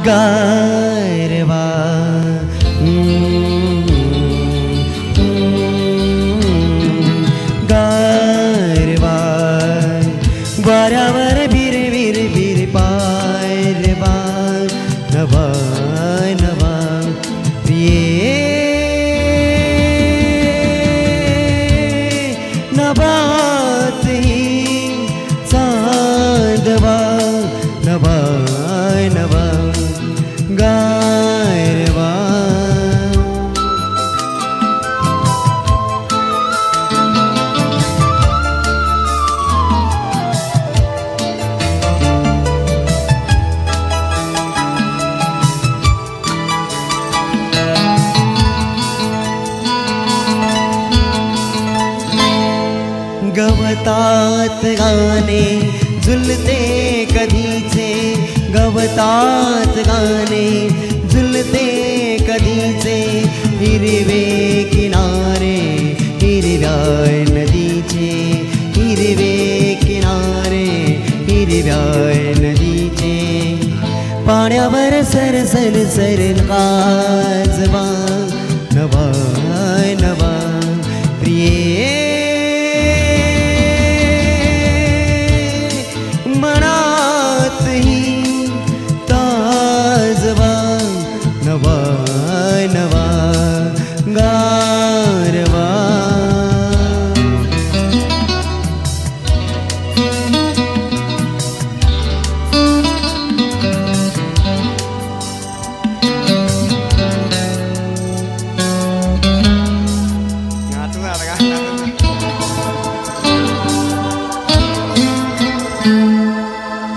गारवा गारवा वाऱ्यावर भिर भिर भिर पाय रे बा नवा नवा प्रिये नभात ही चांदवा नवा नवा गारवा गवतात गाणे झुलते कधीचे गवतात गाणे झुलते कधीचे हिरवे किनारे हिरव्या नदीचे हिरवे किनारे हिरव्या नदीचे पाण्यावर सरसर सरकाजवा नवा नवा प्रिये नवा नवा गारवा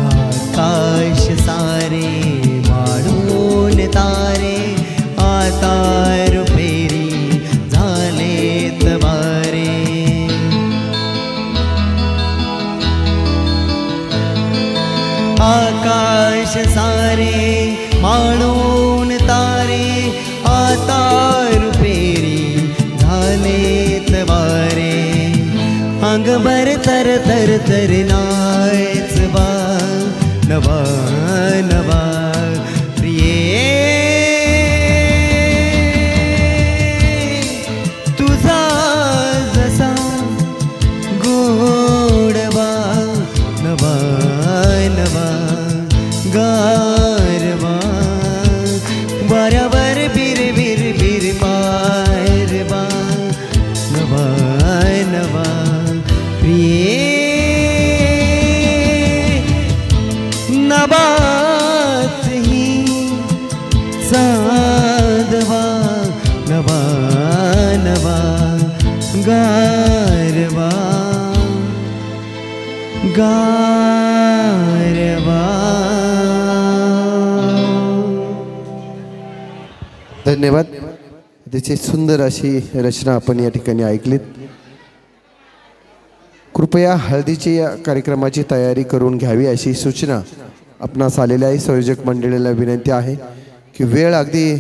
आकाश सारे वाढून तारे आता रुपेरी झालेत वारे आकाश सारे वाढून तारे आता रुपेरी झालेत वारे अंगभर तर तर तर नाचवा नवा नवा प्रिये तुझा जसा गोडवा नवा नवा गारवा वाऱ्यावर बिर बिर बिर पायरवा नवा नवा प्रिये नबात ही साधवा नवा नवा गारवा गारवा। धन्यवाद। त्याची सुंदर अशी रचना आपण या ठिकाणी ऐकलीत। कृपया हळदीची या कार्यक्रमाची तयारी करून घ्यावी अशी सूचना आपणास आलेल्या आहे। संयोजक मंडळीला विनंती आहे की वेळ अगदी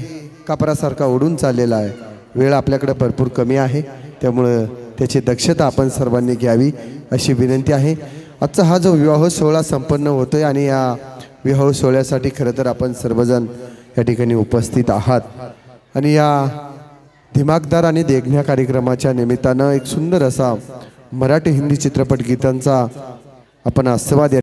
कापरासारखा ओढून चाललेला आहे, वेळ आपल्याकडे भरपूर कमी आहे, त्यामुळे त्याची दक्षता आपण सर्वांनी घ्यावी अशी विनंती आहे। आजचा हा जो विवाह सोहळा संपन्न होतोय आणि या विवाह सोहळ्यासाठी खरं तर आपण सर्वजण या ठिकाणी उपस्थित आहात आणि या दिमागदार आणि देखण्या कार्यक्रमाच्या निमित्तानं एक सुंदर असा मराठी हिंदी चित्रपट गीतांचा आपण आस्वाद